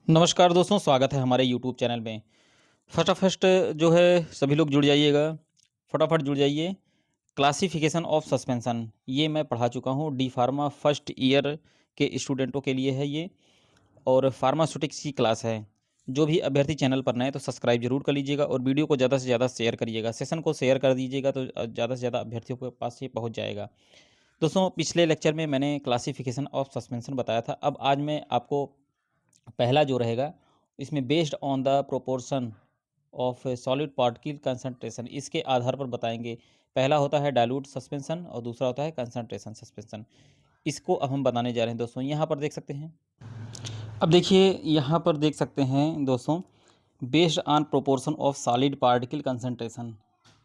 नमस्कार दोस्तों, स्वागत है हमारे यूट्यूब चैनल में। फटाफट जो है सभी लोग जुड़ जाइएगा, फटाफट जुड़ जाइए। क्लासिफिकेशन ऑफ सस्पेंशन ये मैं पढ़ा चुका हूँ, डी फार्मा फर्स्ट ईयर के स्टूडेंटों के लिए है ये और फार्मास्यूटिक्स की क्लास है। जो भी अभ्यर्थी चैनल पर नए तो सब्सक्राइब जरूर कर लीजिएगा और वीडियो को ज़्यादा से ज़्यादा शेयर करिएगा। सेशन को शेयर कर दीजिएगा तो ज़्यादा से ज़्यादा अभ्यर्थियों के पास ये पहुँच जाएगा। दोस्तों, पिछले लेक्चर में मैंने क्लासिफिकेशन ऑफ सस्पेंशन बताया था। अब आज मैं आपको पहला जो रहेगा इसमें based on the proportion of solid particle concentration इसके आधार पर बताएंगे। पहला होता है डाइल्यूट सस्पेंशन और दूसरा होता है कंसंट्रेशन सस्पेंशन। इसको अब हम बताने जा रहे हैं दोस्तों। यहाँ पर देख सकते हैं, अब देखिए यहाँ पर देख सकते हैं दोस्तों, based on proportion of solid particle concentration.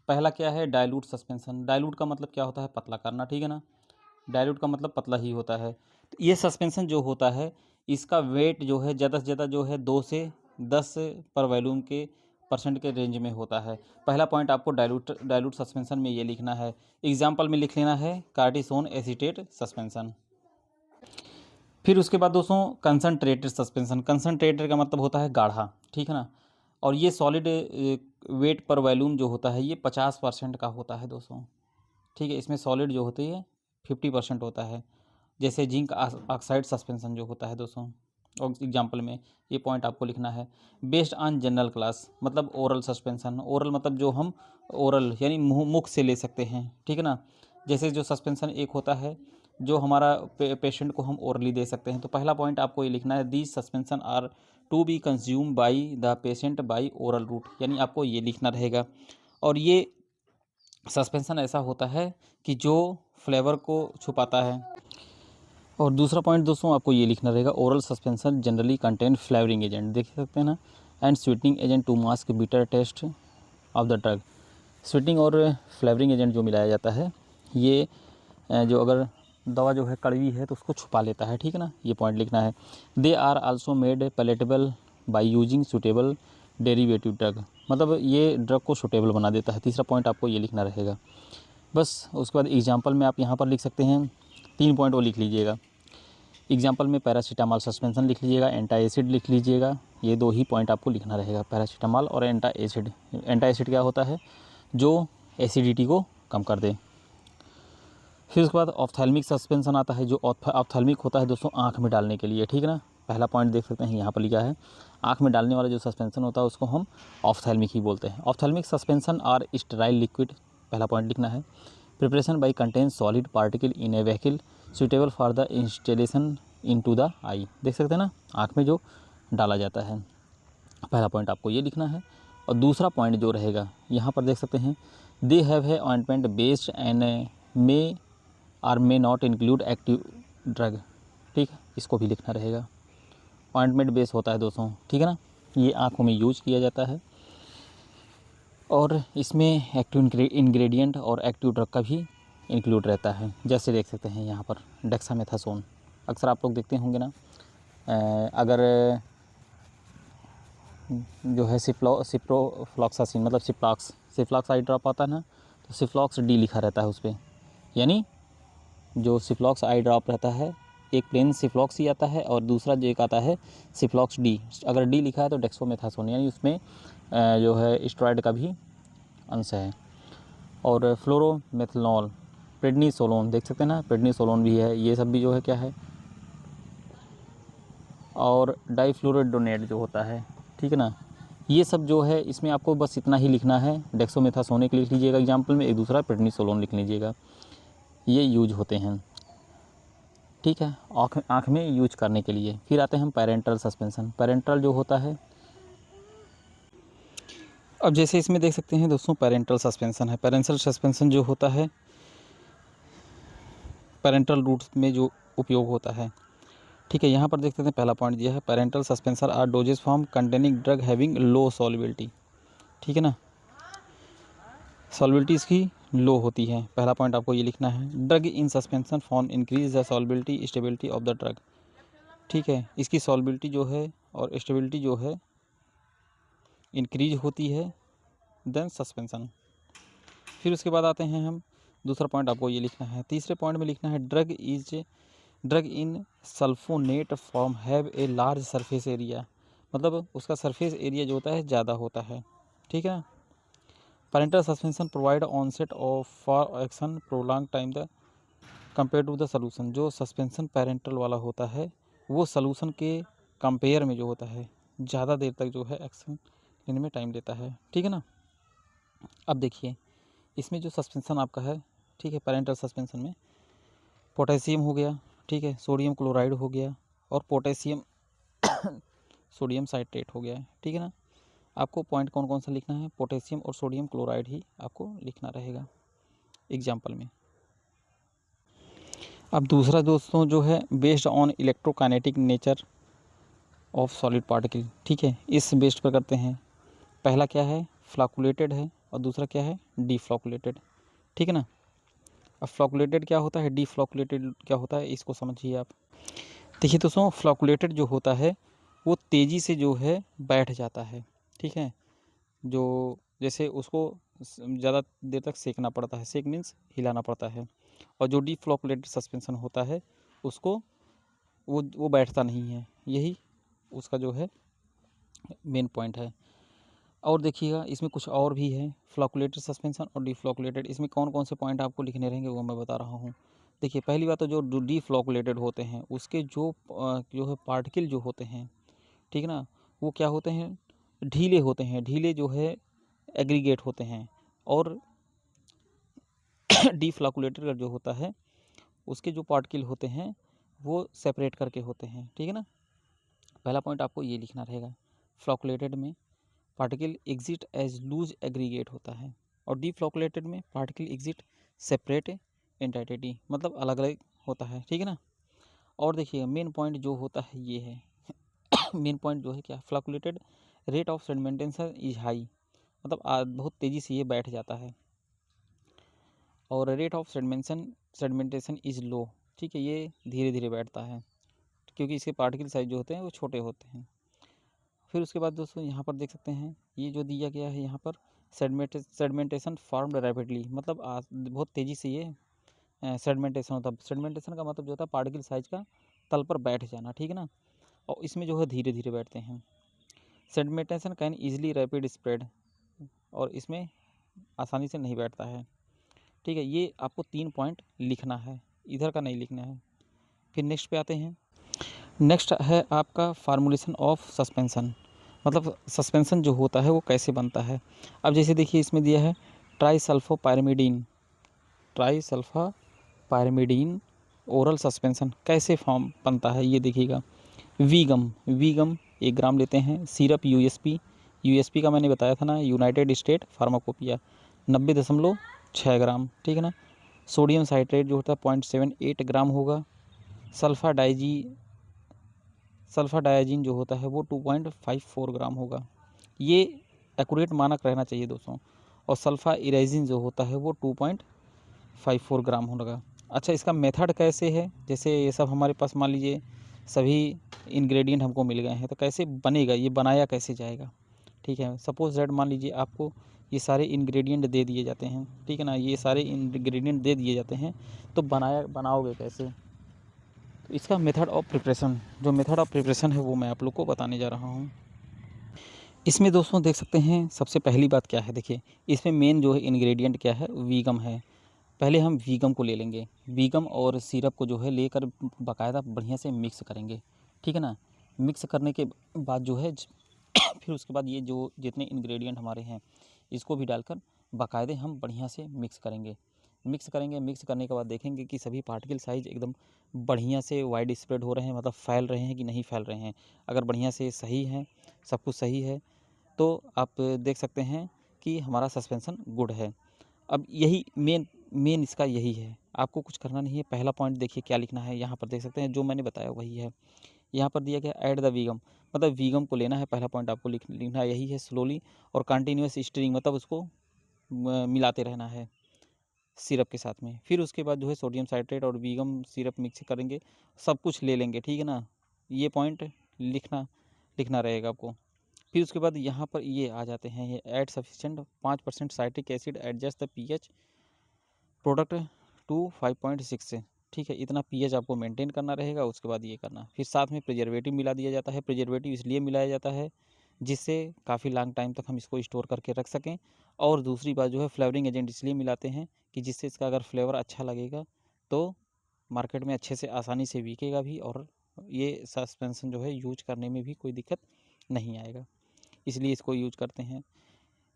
पहला क्या है? Dilute suspension. डाइल्यूट का मतलब क्या होता है? पतला करना, ठीक है ना। डाइल्यूट का मतलब पतला ही होता है। तो ये सस्पेंशन जो होता है इसका वेट जो है ज़्यादा से ज़्यादा जो है 2 से 10 पर वॉल्यूम के परसेंट के रेंज में होता है। पहला पॉइंट आपको डाइल्यूट सस्पेंशन में ये लिखना है। एग्जाम्पल में लिख लेना है कार्टिसोन एसीटेट सस्पेंशन। फिर उसके बाद दोस्तों कंसनट्रेटेड सस्पेंशन। कंसनट्रेटेड का मतलब होता है गाढ़ा, ठीक है ना। और ये सॉलिड वेट पर वॉल्यूम जो होता है ये 50% का होता है दोस्तों, ठीक है। इसमें सॉलिड जो होती है 50% होता है। जैसे जिंक ऑक्साइड सस्पेंशन जो होता है दोस्तों, और एग्जाम्पल में ये पॉइंट आपको लिखना है। बेस्ड ऑन जनरल क्लास मतलब ओरल सस्पेंशन। ओरल मतलब जो हम ओरल यानी मुख से ले सकते हैं, ठीक है ना। जैसे जो सस्पेंशन एक होता है जो हमारा पेशेंट को हम ओरली दे सकते हैं। तो पहला पॉइंट आपको ये लिखना है, these suspension are to be consume by the patient by oral route, यानी आपको ये लिखना रहेगा। और ये सस्पेंशन ऐसा होता है कि जो फ्लेवर को छुपाता है। और दूसरा पॉइंट दोस्तों आपको ये लिखना रहेगा, oral suspension generally contain flavouring agent, देख सकते हैं ना, and sweetening agent to mask bitter taste of the drug. Sweetening और फ्लेवरिंग एजेंट जो मिलाया जाता है ये जो अगर दवा जो है कड़वी है तो उसको छुपा लेता है, ठीक है ना। ये पॉइंट लिखना है। They are also made palatable by using suitable derivative drug, मतलब ये ड्रग को सूटेबल बना देता है। तीसरा पॉइंट आपको ये लिखना रहेगा बस। उसके बाद एग्जाम्पल में आप यहाँ पर लिख सकते हैं 3 पॉइंट वो लिख लीजिएगा। एग्जाम्पल में पैरासीटामॉल सस्पेंशन लिख लीजिएगा, एंटा एसिड लिख लीजिएगा। ये 2 ही पॉइंट आपको लिखना रहेगा, पैरासीटामॉल और एंटा एसिड। एंटा एसिड क्या होता है? जो एसिडिटी को कम कर दे। फिर उसके बाद ऑप्थेल्मिक सस्पेंशन आता है, जो ऑप्थेल्मिक होता है दोस्तों आँख में डालने के लिए, ठीक है ना। पहला पॉइंट देख सकते हैं यहाँ पर लिखा है, आँख में डालने वाला जो सस्पेंशन होता है उसको हम ऑप्थेल्मिक ही बोलते हैं। Ophthalmic suspension are sterile liquid, पहला पॉइंट लिखना है। Preparation by contain solid particle in a vehicle suitable for the installation into the eye, देख सकते हैं ना, आँख में जो डाला जाता है। पहला पॉइंट आपको ये लिखना है। और दूसरा पॉइंट जो रहेगा यहाँ पर देख सकते हैं, दे हैव है ointment based and may are may not include active drug, ठीक है, इसको भी लिखना रहेगा। ऑइंटमेंट बेस होता है दोस्तों, ठीक है ना, ये आँखों में यूज किया जाता है और इसमें एक्टिव इंग्रेडिएंट और एक्टिव ड्रग का भी इंक्लूड रहता है। जैसे देख सकते हैं यहाँ पर डेक्सामेथासोन, अक्सर आप लोग देखते होंगे ना। अगर जो है सिप्रोफ्लॉक्सासिन मतलब सिफ्लॉक्स आई ड्रॉप आता है ना, तो सिफ्लॉक्स डी लिखा रहता है उस पर, यानी जो सिफ्लॉक्स आई ड्रॉप रहता है एक प्लेन सिफ्लॉक्स ही आता है और दूसरा जो एक आता है सिफ्लॉक्स डी। अगर डी लिखा है तो डेक्सोमेथासोन, यानी उसमें जो है स्टेरॉइड का भी अंश है। और फ्लोरोमेथनॉल, प्रेडनिसोलोन, देख सकते हैं ना, प्रेडनिसोलोन भी है। ये सब भी जो है क्या है, और डाइफ्लोरोडोनेट जो होता है, ठीक है ना। ये सब जो है इसमें आपको बस इतना ही लिखना है। डेक्सोमेथासोनिक लिख लीजिएगा एग्जाम्पल में, एक दूसरा प्रेडनिसोलोन लिख लीजिएगा। ये यूज होते हैं, ठीक है, आँख में यूज करने के लिए। फिर आते हैं हम पेरेंटल सस्पेंशन। पेरेंटल जो होता है, अब जैसे इसमें देख सकते हैं दोस्तों पेरेंटल सस्पेंशन है। पेरेंटल सस्पेंशन जो होता है पेरेंटल रूट्स में जो उपयोग होता है, ठीक है। यहाँ पर देख सकते हैं पहला पॉइंट दिया है, parental suspension are dosages form containing drug having low solubility, ठीक है ना, सॉल्युबिलिटी इसकी लो होती है। पहला पॉइंट आपको ये लिखना है, drug in suspension form increase the solubility stability of the drug, ठीक है। इसकी सॉल्युबिलिटी जो है और स्टेबिलिटी जो है इंक्रीज होती है देन सस्पेंशन। फिर उसके बाद आते हैं हम, दूसरा पॉइंट आपको ये लिखना है। तीसरे पॉइंट में लिखना है, drug in sulfonate form have a large surface area, मतलब उसका सरफेस एरिया जो होता है ज़्यादा होता है, ठीक है। Parental suspension provide onset of for action prolong time the compare to the solution. जो सस्पेंशन पैरेंटल वाला होता है वो सॉल्यूशन के कंपेयर में जो होता है ज़्यादा देर तक जो है एक्शन लेने में टाइम लेता है, ठीक है ना। अब देखिए इसमें जो सस्पेंशन आपका है, ठीक है, पैरेंटल सस्पेंशन में पोटेशियम हो गया, ठीक है, सोडियम क्लोराइड हो गया और पोटेशियम सोडियम साइट्रेट हो गया है, ठीक है ना। आपको पॉइंट कौन कौन सा लिखना है, पोटेशियम और सोडियम क्लोराइड ही आपको लिखना रहेगा एग्जाम्पल में। अब दूसरा दोस्तों जो है based on electrokinetic nature of solid particle, ठीक है, इस बेस्ड पर करते हैं। पहला क्या है, फ्लॉकुलेटेड है और दूसरा क्या है, डीफ्लॉकुलेटेड, ठीक है ना। अब फ्लॉकुलेटेड क्या होता है, डीफ्लॉकुलेटेड क्या होता है, इसको समझिए आप। देखिए दोस्तों फ्लॉकुलेटेड जो होता है वो तेज़ी से जो है बैठ जाता है, ठीक है, जो जैसे उसको ज़्यादा देर तक सेकना पड़ता है, सेक मीन्स हिलाना पड़ता है। और जो डीफ्लॉकुलेटेड सस्पेंशन होता है उसको वो बैठता नहीं है, यही उसका जो है मेन पॉइंट है। और देखिएगा इसमें कुछ और भी है, फ्लॉकुलेटेड सस्पेंशन और डीफ्लॉकुलेटेड, इसमें कौन कौन से पॉइंट आपको लिखने रहेंगे वो मैं बता रहा हूँ। देखिए पहली बात तो जो डीफ्लॉकुलेटेड होते हैं उसके जो है पार्टिकल जो होते हैं, ठीक है ना, वो क्या होते हैं, ढीले होते हैं, ढीले जो है एग्रीगेट होते हैं। और डीफ्लॉकुलेटेड का जो होता है उसके जो पार्टिकल होते हैं वो सेपरेट करके होते हैं, ठीक है ना। पहला पॉइंट आपको ये लिखना रहेगा, फ्लॉकुलेटेड में particle exist as loose aggregate होता है और डीफ्लॉकुलेटेड में पार्टिकल एग्जिट सेपरेट एंटिटी, मतलब अलग अलग होता है, ठीक है ना। और देखिए मेन पॉइंट जो होता है ये है मेन पॉइंट जो है क्या, flocculated rate of sedimentation is high, मतलब बहुत तेज़ी से ये बैठ जाता है। और rate of sedimentation is low, ठीक है, ये धीरे धीरे बैठता है क्योंकि इसके पार्टिकल साइज जो होते हैं वो छोटे होते हैं। फिर उसके बाद दोस्तों यहाँ पर देख सकते हैं ये जो दिया गया है यहाँ पर सेडिमेंटेशन फॉर्म्ड रैपिडली, मतलब बहुत तेज़ी से ये सेडिमेंटेशन होता है। सेडिमेंटेशन का मतलब जो होता है पार्टिकल साइज का तल पर बैठ जाना, ठीक है ना। और इसमें जो है धीरे धीरे बैठते हैं। Sedimentation can easily rapid spread, और इसमें आसानी से नहीं बैठता है, ठीक है। ये आपको 3 पॉइंट लिखना है, इधर का नहीं लिखना है। फिर नेक्स्ट पे आते हैं, नेक्स्ट है आपका फार्मूलेशन ऑफ सस्पेंशन, मतलब सस्पेंशन जो होता है वो कैसे बनता है। अब जैसे देखिए इसमें दिया है ट्राईसल्फोपायरिमिडीन, ट्राईसल्फापायरिमिडीन ओरल सस्पेंशन कैसे फॉर्म बनता है ये देखिएगा। वीगम 1 ग्राम लेते हैं, सिरप यूएसपी का मैंने बताया था ना, यूनाइटेड स्टेट फार्माकोपिया 90.6 ग्राम, ठीक है ना। सोडियम साइट्रेट जो होता है 0.78 ग्राम होगा। सल्फाडायाजिन जो होता है वो 2.54 ग्राम होगा, ये एक्यूरेट मानक रहना चाहिए दोस्तों। और सल्फा इरेजिन जो होता है वो 2.54 ग्राम होगा। अच्छा इसका मेथड कैसे है, जैसे ये सब हमारे पास मान लीजिए सभी इंग्रेडिएंट हमको मिल गए हैं तो कैसे बनेगा, ये बनाया कैसे जाएगा, ठीक है। सपोज दैट मान लीजिए आपको ये सारे इंग्रेडिएंट दे दिए जाते हैं, ठीक है ना, ये सारे इंग्रेडिएंट दे दिए जाते हैं तो बनाओगे कैसे। तो इसका मेथड ऑफ प्रिपरेशन, जो मेथड ऑफ प्रिपरेशन है वो मैं आप लोग को बताने जा रहा हूँ। इसमें दोस्तों देख सकते हैं सबसे पहली बात क्या है, देखिए इसमें मेन जो है इंग्रेडिएंट क्या है, वीगम है। पहले हम वीगम को ले लेंगे, वीगम और सिरप को जो है लेकर बाकायदा बढ़िया से मिक्स करेंगे, ठीक है ना। मिक्स करने के बाद जो है फिर उसके बाद ये जो जितने इंग्रेडिएंट हमारे हैं इसको भी डालकर बाकायदे हम बढ़िया से मिक्स करेंगे। मिक्स करने के बाद देखेंगे कि सभी पार्टिकल साइज एकदम बढ़िया से वाइड स्प्रेड हो रहे हैं, मतलब फैल रहे हैं कि नहीं फैल रहे हैं। अगर बढ़िया से सही है, सब कुछ सही है तो आप देख सकते हैं कि हमारा सस्पेंशन गुड है। अब यही मेन इसका यही है, आपको कुछ करना नहीं है। पहला पॉइंट देखिए क्या लिखना है, यहाँ पर देख सकते हैं जो मैंने बताया वही है। यहाँ पर दिया गया ऐड द वीगम, मतलब वीगम को लेना है, पहला पॉइंट आपको लिखना यही है स्लोली। और कंटिन्यूस स्टीरिंग, मतलब उसको मिलाते रहना है सिरप के साथ में। फिर उसके बाद जो है सोडियम साइट्रेट और वीगम सिरप मिक्स करेंगे, सब कुछ ले लेंगे, ठीक है ना। ये पॉइंट लिखना रहेगा आपको। फिर उसके बाद यहाँ पर ये आ जाते हैं, ये add sufficient 5% citric acid adjust the pH product to 5.6 से, ठीक है, इतना पीएच आपको मेंटेन करना रहेगा, उसके बाद ये करना। फिर साथ में प्रिजर्वेटिव मिला दिया जाता है। प्रिजर्वेटिव इसलिए मिलाया जाता है जिससे काफ़ी लॉन्ग टाइम तक हम इसको स्टोर करके रख सकें, और दूसरी बात जो है फ्लेवरिंग एजेंट इसलिए मिलाते हैं कि जिससे इसका अगर फ्लेवर अच्छा लगेगा तो मार्केट में अच्छे से आसानी से बिकेगा भी, और ये सस्पेंशन जो है यूज करने में भी कोई दिक्कत नहीं आएगा, इसलिए इसको यूज करते हैं।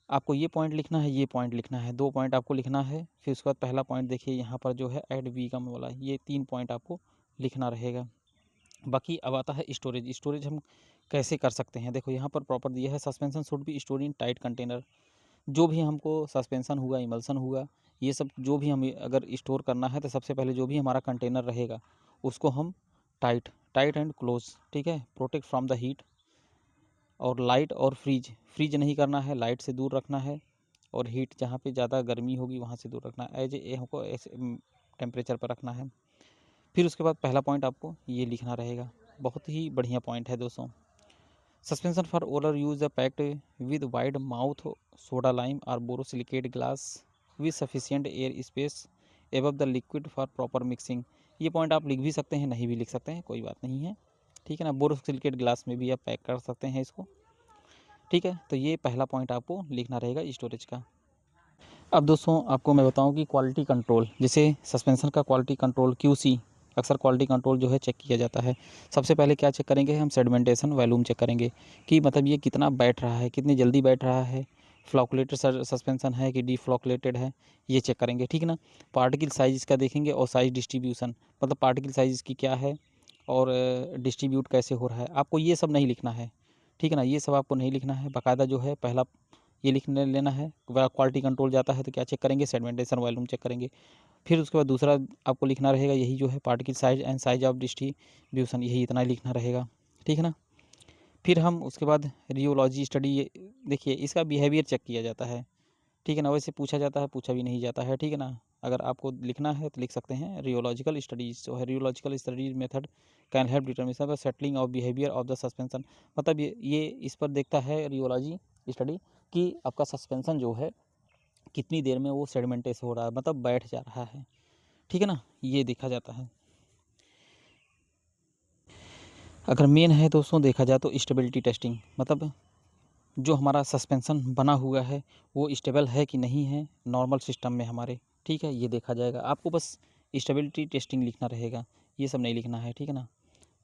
आपको ये पॉइंट लिखना है, ये पॉइंट लिखना है, 2 पॉइंट आपको लिखना है। फिर उसके बाद पहला पॉइंट देखिए यहाँ पर जो है ऐड वीगम वाला, ये 3 पॉइंट आपको लिखना रहेगा। बाकी अब आता है स्टोरेज। स्टोरेज हम कैसे कर सकते हैं, देखो यहाँ पर प्रॉपर दिया है, suspension should be store in tight container. जो भी हमको सस्पेंशन हुआ, इमल्सन हुआ, ये सब जो भी हमें अगर स्टोर करना है तो सबसे पहले जो भी हमारा कंटेनर रहेगा उसको हम टाइट टाइट एंड क्लोज, ठीक है, प्रोटेक्ट फ्रॉम द हीट और लाइट और फ्रीज नहीं करना है, लाइट से दूर रखना है, और हीट जहाँ पे ज़्यादा गर्मी होगी वहाँ से दूर रखना है, एज ए हमको ऐसे टेम्परेचर पर रखना है। फिर उसके बाद पहला पॉइंट आपको ये लिखना रहेगा, बहुत ही बढ़िया पॉइंट है दोस्तों। Suspension for oral use the packed with wide mouth soda lime और borosilicate glass with sufficient air space above the liquid for proper mixing. ये पॉइंट आप लिख भी सकते हैं, नहीं भी लिख सकते हैं, कोई बात नहीं है, ठीक है ना। बोरोसिलिकेट ग्लास में भी आप पैक कर सकते हैं इसको, ठीक है। तो ये पहला पॉइंट आपको लिखना रहेगा स्टोरेज का। अब दोस्तों आपको मैं बताऊं कि क्वालिटी कंट्रोल, जैसे सस्पेंशन का क्वालिटी कंट्रोल क्यूसी, अक्सर क्वालिटी कंट्रोल जो है चेक किया जाता है। सबसे पहले क्या चेक करेंगे हम, सेडिमेंटेशन वॉल्यूम चेक करेंगे कि मतलब ये कितना बैठ रहा है, कितनी जल्दी बैठ रहा है, फ्लॉकुलेटेड सस्पेंशन है कि डीफ्लॉकुलेटेड है, ये चेक करेंगे, ठीक ना। पार्टिकल साइज इसका देखेंगे और साइज डिस्ट्रीब्यूशन, मतलब पार्टिकल साइज इसकी क्या है और डिस्ट्रीब्यूट कैसे हो रहा है, आपको ये सब नहीं लिखना है, ठीक है ना। ये सब आपको नहीं लिखना है, बाकायदा जो है पहला ये लिख लेना है। क्वालिटी कंट्रोल जाता है तो क्या चेक करेंगे, सेडिमेंटेशन वॉल्यूम चेक करेंगे। फिर उसके बाद दूसरा आपको लिखना रहेगा यही जो है particle size and size of distribution, यही इतना लिखना रहेगा, ठीक है ना। फिर हम उसके बाद रियोलॉजी स्टडी, देखिए इसका बिहेवियर चेक किया जाता है, ठीक है ना। वैसे पूछा जाता है, पूछा भी नहीं जाता है, ठीक है ना। अगर आपको लिखना है तो लिख सकते हैं रियोलॉजिकल स्टडीज जो है, rheological studies method can help determination the settling of behaviour of the suspension. मतलब ये इस पर देखता है रियोलॉजी स्टडी कि आपका सस्पेंशन जो है कितनी देर में वो सेडिमेंटेस हो रहा है, मतलब बैठ जा रहा है, ठीक है ना, ये देखा जाता है। अगर मेन है दोस्तों देखा जाए तो स्टेबिलिटी टेस्टिंग, मतलब जो हमारा सस्पेंशन बना हुआ है वो स्टेबल है कि नहीं है नॉर्मल सिस्टम में हमारे, ठीक है, ये देखा जाएगा। आपको बस स्टेबिलिटी टेस्टिंग लिखना रहेगा, ये सब नहीं लिखना है, ठीक है ना।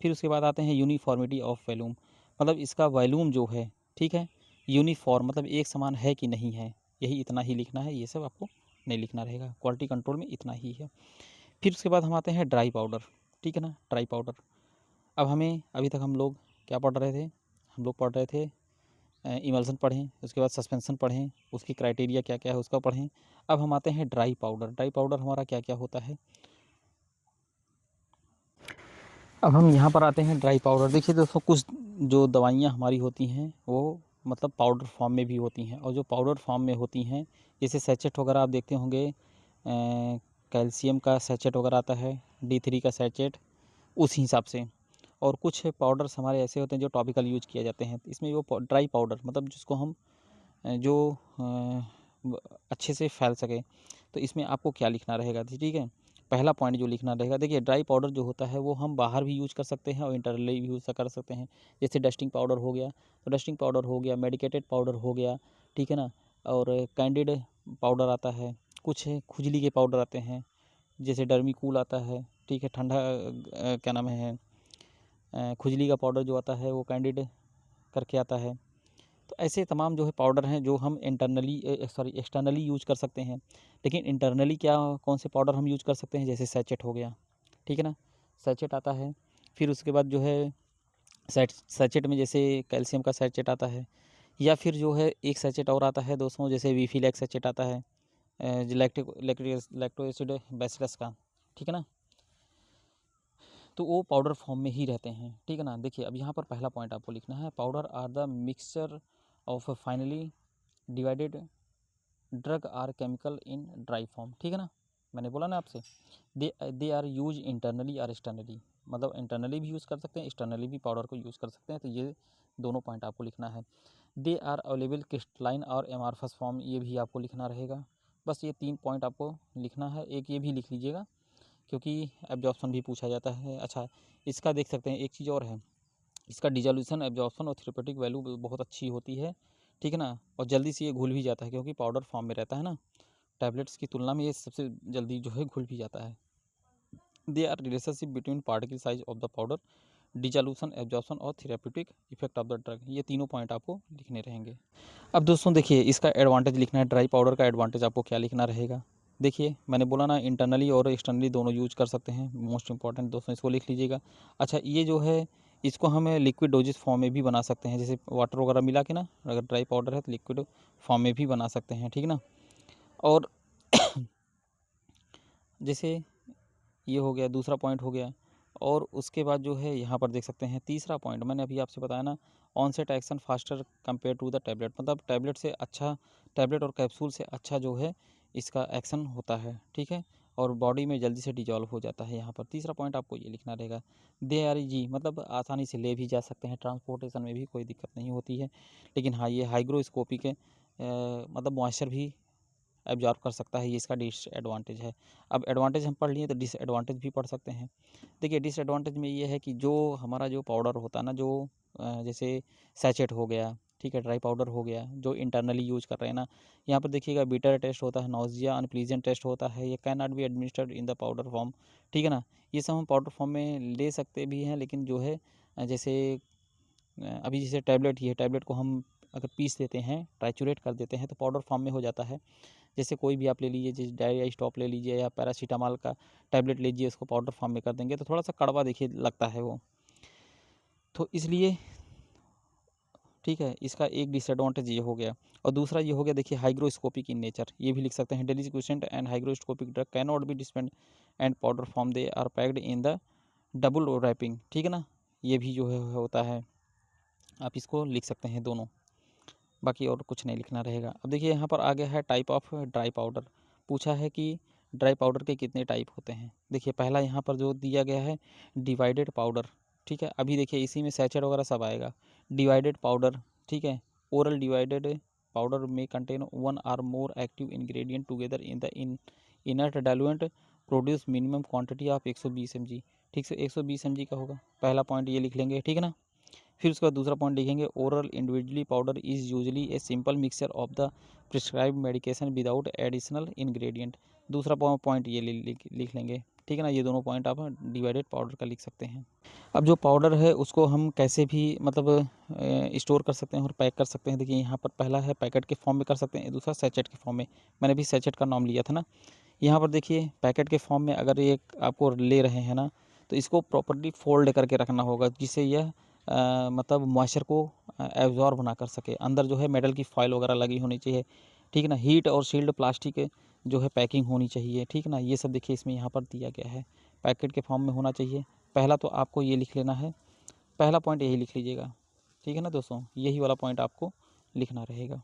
फिर उसके बाद आते हैं यूनिफॉर्मिटी ऑफ वॉल्यूम, मतलब इसका वॉल्यूम जो है, ठीक है, यूनिफॉर्म मतलब एक समान है कि नहीं है, यही इतना ही लिखना है, ये सब आपको नहीं लिखना रहेगा। क्वालिटी कंट्रोल में इतना ही है। फिर उसके बाद हम आते हैं ड्राई पाउडर, ठीक है ना, ड्राई पाउडर। अब हमें अभी तक हम लोग क्या पढ़ रहे थे, हम लोग पढ़ रहे थे इमल्सन पढ़ें, उसके बाद सस्पेंशन पढ़ें, उसकी क्राइटेरिया क्या क्या है उसका पढ़ें। अब हम आते हैं ड्राई पाउडर। ड्राई पाउडर हमारा क्या क्या होता है, अब हम यहाँ पर आते हैं ड्राई पाउडर। देखिए दोस्तों कुछ जो दवाइयाँ हमारी होती हैं वो मतलब पाउडर फॉर्म में भी होती हैं, और जो पाउडर फॉर्म में होती हैं जैसे सैचेट वगैरह आप देखते होंगे, कैल्शियम का सैचेट वगैरह आता है, D3 का सैचेट, उस हिसाब से। और कुछ पाउडर्स हमारे ऐसे होते हैं जो टॉपिकल यूज किए जाते हैं, इसमें वो ड्राई पाउडर मतलब जिसको हम जो अच्छे से फैल सके, तो इसमें आपको क्या लिखना रहेगा, ठीक है। पहला पॉइंट जो लिखना रहेगा, देखिए ड्राई पाउडर जो होता है वो हम बाहर भी यूज कर सकते हैं और इंटरनली भी यूज़ कर सकते हैं। जैसे डस्टिंग पाउडर हो गया, तो डस्टिंग पाउडर हो गया, मेडिकेटेड पाउडर हो गया, ठीक है ना। और कैंडिड पाउडर आता है, कुछ खुजली के पाउडर आते हैं, जैसे डर्मीकूल आता है, ठीक है, ठंडा क्या नाम है, खुजली का पाउडर जो आता है वो कैंडिड करके आता है। तो ऐसे तमाम जो है पाउडर हैं जो हम एक्सटर्नली यूज कर सकते हैं। लेकिन इंटरनली क्या कौन से पाउडर हम यूज कर सकते हैं, जैसे सैचेट हो गया, ठीक है ना, सैचेट आता है। फिर उसके बाद जो है सैचेट में जैसे कैल्शियम का सैचेट आता है, या फिर जो है एक सैचेट और आता है दोस्तों, जैसे वीफिलैक्स सैचेट आता है, लैक्टो एसिड बेसिलस का, ठीक है ना। तो वो पाउडर फॉर्म में ही रहते हैं, ठीक है ना। देखिए अब यहाँ पर पहला पॉइंट आपको लिखना है, powder are the mixture of finely divided drug are chemical in dry form, ठीक है ना। मैंने बोला ना आपसे दे आर यूज इंटरनली और एक्सटर्नली, मतलब इंटरनली भी यूज़ कर सकते हैं, एक्सटर्नली भी पाउडर को यूज़ कर सकते हैं, तो ये दोनों पॉइंट आपको लिखना है। दे आर अवेलेबल क्रिस्टलाइन और एमार्फस फॉर्म, ये भी आपको लिखना रहेगा। बस ये 3 पॉइंट आपको लिखना है। एक ये भी लिख लीजिएगा क्योंकि एब्जॉर्प्शन भी पूछा जाता है। अच्छा, इसका देख सकते हैं, एक चीज़ और है, इसका डिसोल्यूशन, एब्जॉर्प्शन और थेरेप्यूटिक वैल्यू बहुत अच्छी होती है, ठीक है ना, और जल्दी से ये घुल भी जाता है क्योंकि पाउडर फॉर्म में रहता है ना, टैबलेट्स की तुलना में ये सबसे जल्दी जो है घुल भी जाता है। They are relationship between particle size of the powder, dissolution, absorption और therapeutic effect of the drug, ये तीनों पॉइंट आपको लिखने रहेंगे। अब दोस्तों देखिए, इसका एडवांटेज लिखना है, ड्राई पाउडर का एडवांटेज आपको क्या लिखना रहेगा। देखिए मैंने बोला ना, इंटरनली और एक्सटर्नली दोनों यूज कर सकते हैं, मोस्ट इंपॉर्टेंट दोस्तों इसको लिख लीजिएगा। अच्छा, ये जो है इसको हम लिक्विड डोजेस फॉर्म में भी बना सकते हैं, जैसे वाटर वगैरह मिला के ना, अगर ड्राई पाउडर है तो लिक्विड फॉर्म में भी बना सकते हैं, ठीक ना। और जैसे ये हो गया, दूसरा पॉइंट हो गया। और उसके बाद जो है यहाँ पर देख सकते हैं तीसरा पॉइंट, मैंने अभी आपसे बताया ना, onset action faster compare to the tablet, मतलब टैबलेट से अच्छा, टैबलेट और कैप्सूल से अच्छा जो है इसका एक्शन होता है, ठीक है, और बॉडी में जल्दी से डिजॉल्व हो जाता है। यहाँ पर तीसरा पॉइंट आपको ये लिखना रहेगा। दे आर जी, मतलब आसानी से ले भी जा सकते हैं, ट्रांसपोर्टेशन में भी कोई दिक्कत नहीं होती है। लेकिन हाँ, ये हाइग्रोस्कोपिक मतलब मॉइस्चर भी एब्जॉर्ब कर सकता है, ये इसका डिसएडवांटेज है। अब एडवांटेज हम पढ़ लिए तो डिसएडवांटेज भी पढ़ सकते हैं। देखिए डिसएडवांटेज में ये है कि जो हमारा जो पाउडर होता है ना, जो जैसे सैचेट हो गया, ठीक है, ड्राई पाउडर हो गया, जो इंटरनली यूज कर रहे हैं ना, यहाँ पर देखिएगा बिटर टेस्ट होता है, नोजिया अनप्लीजेंट टेस्ट होता है, ये can not be administered in the powder form, ठीक है ना। ये सब हम पाउडर फॉर्म में ले सकते भी हैं, लेकिन जो है जैसे अभी जैसे टैबलेट, ये टैबलेट को हम अगर पीस देते हैं, ट्राइचुरेट कर देते हैं, तो पाउडर फॉर्म में हो जाता है। जैसे कोई भी आप ले लीजिए, जैसे डायरिया स्टॉप ले लीजिए या पैरासीटामॉल का टैबलेट लीजिए, उसको पाउडर फॉर्म में कर देंगे तो थोड़ा सा कड़वा देखिए लगता है वो, तो इसलिए ठीक है, इसका एक डिसएडवांटेज ये हो गया। और दूसरा ये हो गया, देखिए हाइग्रोस्कोपिक इन नेचर, ये भी लिख सकते हैं, deliquescent and hygroscopic drug can not be dispensed and powder form, they are packed in the double wrapping, ठीक है ना, ये भी जो है होता है, आप इसको लिख सकते हैं दोनों, बाकी और कुछ नहीं लिखना रहेगा। अब देखिए यहाँ पर आ गया है टाइप ऑफ ड्राई पाउडर, पूछा है कि ड्राई पाउडर के कितने टाइप होते हैं। देखिए पहला यहाँ पर जो दिया गया है डिवाइडेड पाउडर, ठीक है, अभी देखिए इसी में सैचेट वगैरह सब आएगा। डिवाइडेड पाउडर, ठीक है, ओरल डिवाइडेड पाउडर में contain one are more active ingredient together in the inert diluent produce minimum quantity of 120 mg, ठीक से 120 mg का होगा, पहला पॉइंट ये लिख लेंगे, ठीक है ना। फिर उसके बाद दूसरा पॉइंट लिखेंगे, oral individually powder is usually a simple mixture of the prescribe medication without additional ingredient, दूसरा पॉइंट ये लिख लेंगे, ठीक है ना। ये दोनों पॉइंट आप डिवाइडेड पाउडर का लिख सकते हैं। अब जो पाउडर है उसको हम कैसे भी मतलब स्टोर कर सकते हैं और पैक कर सकते हैं। देखिए यहाँ पर पहला है पैकेट के फॉर्म में कर सकते हैं, दूसरा सैचेट के फॉर्म में, मैंने भी सैचेट का नाम लिया था ना। यहाँ पर देखिए पैकेट के फॉर्म में अगर ये आपको ले रहे हैं ना, तो इसको प्रॉपर्ली फोल्ड करके रखना होगा, जिससे यह मतलब मॉइस्चर को एब्जॉर्ब ना कर सके। अंदर जो है मेटल की फॉइल वगैरह लगी होनी चाहिए, ठीक है ना। हीट और सील्ड प्लास्टिक जो है पैकिंग होनी चाहिए, ठीक है ना। ये सब देखिए इसमें यहाँ पर दिया गया है, पैकेट के फॉर्म में होना चाहिए। पहला तो आपको ये लिख लेना है, पहला पॉइंट यही लिख लीजिएगा, ठीक है ना दोस्तों, यही वाला पॉइंट आपको लिखना रहेगा,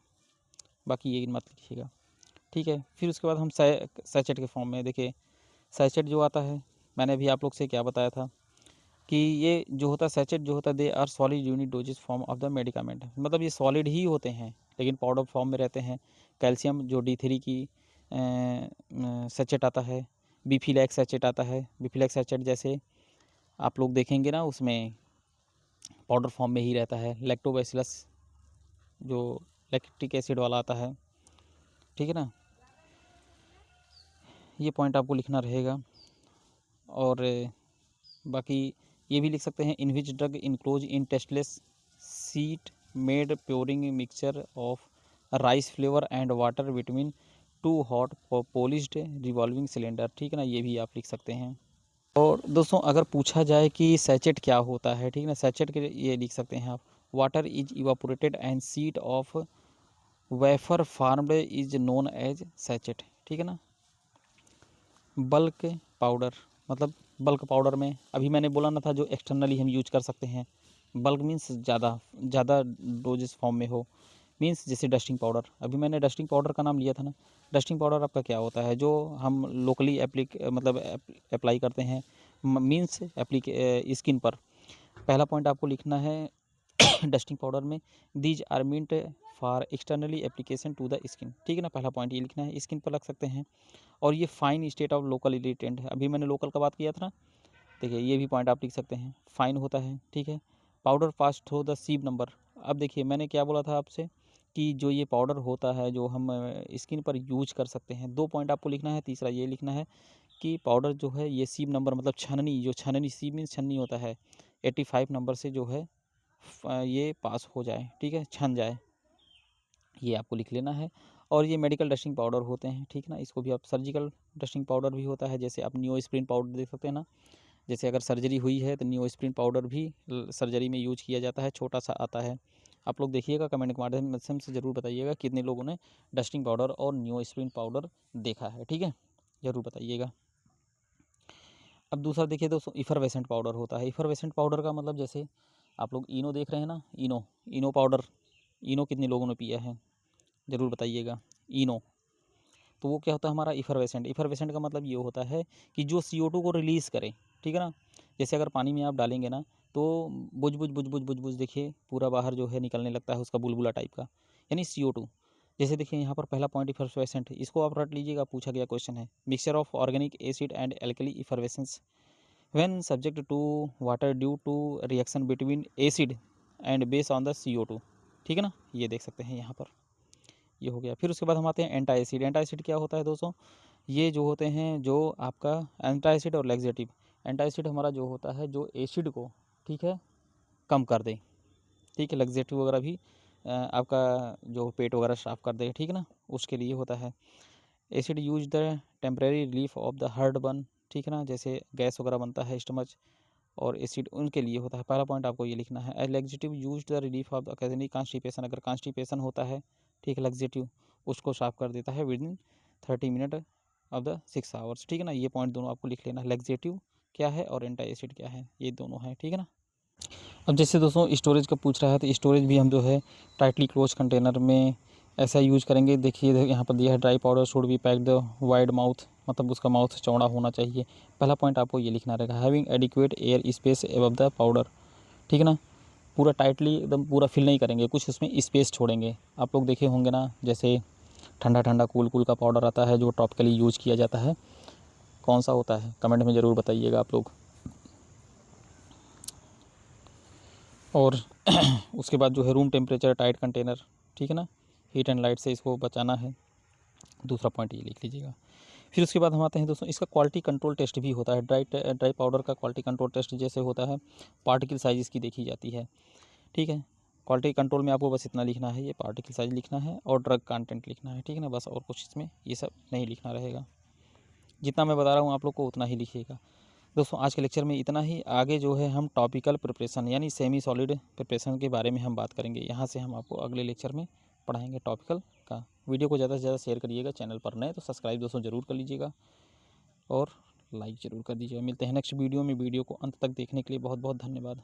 बाकी ये मत लिखिएगा, ठीक है। फिर उसके बाद हम सैचेट के फॉर्म में, देखिए सैचेट जो आता है, मैंने अभी आप लोग से क्या बताया था कि ये जो होता है सैचेट जो होता है, they are solid unit dosages form of the medicament, मतलब ये सॉलिड ही होते हैं लेकिन पाउडर फॉर्म में रहते हैं। कैल्शियम जो D3 की सैचेट आता है, बीफिलैक्स सैचेट आता है, बीफिलैक्स सैचेट जैसे आप लोग देखेंगे ना, उसमें पाउडर फॉर्म में ही रहता है। लैक्टोबैसिलस जो लैक्टिक एसिड वाला आता है, ठीक है ना, ये पॉइंट आपको लिखना रहेगा। और बाकी ये भी लिख सकते हैं, in which drug enclose in tasteless sheet made pouring mixture of rice flavour and water between two hot polished revolving cylinder, ठीक है ना, ये भी आप लिख सकते हैं। और दोस्तों अगर पूछा जाए कि सैचेट क्या होता है, ठीक है ना, सैचेट के लिए ये लिख सकते हैं आप, water is evaporated and sheet of wafer formed is known as sachet, ठीक है ना। बल्क पाउडर, मतलब बल्क पाउडर में अभी मैंने बोला ना था, जो एक्सटर्नली हम यूज कर सकते हैं। बल्क मीन्स ज़्यादा डोजेस फॉर्म में हो, मीन्स जैसे डस्टिंग पाउडर, अभी मैंने डस्टिंग पाउडर का नाम लिया था ना। डस्टिंग पाउडर आपका क्या होता है, जो हम लोकली अप्लाई करते हैं, मीन्स स्किन पर। पहला पॉइंट आपको लिखना है डस्टिंग पाउडर में these are meant for externally application to the skin, ठीक है ना। पहला पॉइंट ये लिखना है, स्किन पर लग सकते हैं। और ये fine state of local irritant है, अभी मैंने लोकल का बात किया था ना, देखिए ये भी पॉइंट आप लिख सकते हैं, फाइन होता है, ठीक है। Powder pass through the sieve number, अब देखिए मैंने क्या बोला था आपसे कि जो ये पाउडर होता है जो हम स्किन पर यूज कर सकते हैं, 2 पॉइंट आपको लिखना है। तीसरा ये लिखना है कि पाउडर जो है ये सीब नंबर मतलब छननी, जो छननी सीब मीन्स छननी होता है, 85 नंबर से जो है ये पास हो जाए, ठीक है, छन जाए, ये आपको लिख लेना है। और ये मेडिकल डस्टिंग पाउडर होते हैं, ठीक ना, इसको भी आप सर्जिकल डस्टिंग पाउडर भी होता है, जैसे आप नियोस्प्रिन पाउडर देख सकते हैं ना, जैसे अगर सर्जरी हुई है तो नियोस्प्रिन पाउडर भी सर्जरी में यूज किया जाता है, छोटा सा आता है। आप लोग देखिएगा, कमेंट के माध्यम से ज़रूर बताइएगा कितने लोगों ने डस्टिंग पाउडर और नियोस्प्रिन पाउडर देखा है, ठीक है, ज़रूर बताइएगा। अब दूसरा देखिए दोस्तों, इफरवेसेंट पाउडर होता है। इफरवेसेंट पाउडर का मतलब जैसे आप लोग इनो देख रहे हैं ना, इनो पाउडर, इनो कितने लोगों ने पिया है ज़रूर बताइएगा। इनो तो वो क्या होता है हमारा इफरवेसेंट। इफरवेसेंट का मतलब ये होता है कि जो CO2 को रिलीज़ करे, ठीक है ना। जैसे अगर पानी में आप डालेंगे ना तो बुझ बुझ बुझ बुझ बुझ बुझ देखिए पूरा बाहर जो है निकलने लगता है उसका बुलबुला टाइप का, यानी CO2। जैसे देखिए यहाँ पर पहला पॉइंट इफरवेसेंट, इसको आप रट लीजिएगा, पूछा गया क्वेश्चन है। Mixture of organic acid and alkali effervescence when subject to water due to reaction between acid and base on the CO2, ठीक है ना, ये देख सकते हैं यहाँ पर, ये हो गया। फिर उसके बाद हम आते हैं एंटा एसिड। एंटा एसिड क्या होता है दोस्तों, ये जो होते हैं जो आपका एंटा एसिड और लैक्सेटिव। एंटा एसिड हमारा जो होता है जो एसिड को, ठीक है, कम कर दे, ठीक है। लैक्सेटिव वगैरह भी आपका जो पेट वगैरह साफ कर दे, ठीक है ना, उसके लिए होता है। Acid use the temporary relief of the heart burn, ठीक है ना, जैसे गैस वगैरह बनता है स्टमच, और एसिड उनके लिए होता है। पहला पॉइंट आपको ये लिखना है। Laxative use the relief of the occasionally constipation, अगर कॉन्स्टिपेशन होता है, ठीक है, लैक्सेटिव उसको साफ कर देता है with in 30 minute of the 6 hours, ठीक है ना। ये पॉइंट दोनों आपको लिख लेना है, लैक्सेटिव क्या है और एंटा एसिड क्या है, ये दोनों है, ठीक है ना। अब जैसे दोस्तों स्टोरेज का पूछ रहा है तो स्टोरेज भी हम जो है टाइटली क्लोज कंटेनर में ऐसा यूज करेंगे। देखिए यहाँ पर दिया है dry powder should be packed wide mouth, मतलब उसका माउथ चौड़ा होना चाहिए। पहला पॉइंट आपको ये लिखना रहेगा, having adequate air space above the powder, ठीक है ना। पूरा टाइटली एकदम पूरा फिल नहीं करेंगे, कुछ उसमें स्पेस छोड़ेंगे। आप लोग देखे होंगे ना, जैसे ठंडा ठंडा कूल कूल का पाउडर आता है जो टॉपिकली यूज किया जाता है, कौन सा होता है कमेंट में ज़रूर बताइएगा आप लोग। और उसके बाद जो है रूम टेम्परेचर टाइट कंटेनर, ठीक है ना, हीट एंड लाइट से इसको बचाना है, दूसरा पॉइंट ये लिख लीजिएगा। फिर उसके बाद हम आते हैं दोस्तों, इसका क्वालिटी कंट्रोल टेस्ट भी होता है। ड्राई पाउडर का क्वालिटी कंट्रोल टेस्ट जैसे होता है, पार्टिकल साइज इसकी देखी जाती है, ठीक है। क्वालिटी कंट्रोल में आपको बस इतना लिखना है, ये पार्टिकल साइज लिखना है और ड्रग कंटेंट लिखना है, ठीक है ना, बस। और कुछ इसमें ये सब नहीं लिखना रहेगा, जितना मैं बता रहा हूँ आप लोग को उतना ही लिखिएगा। दोस्तों आज के लेक्चर में इतना ही। आगे जो है हम टॉपिकल प्रिपरेशन यानी सेमी सॉलिड प्रिपरेशन के बारे में हम बात करेंगे। यहाँ से हम आपको अगले लेक्चर में पढ़ाएंगे टॉपिकल का। वीडियो को ज़्यादा से ज़्यादा शेयर करिएगा, चैनल पर नए तो सब्सक्राइब दोस्तों ज़रूर कर लीजिएगा और लाइक ज़रूर कर दीजिएगा। मिलते हैं नेक्स्ट वीडियो में। वीडियो को अंत तक देखने के लिए बहुत बहुत धन्यवाद।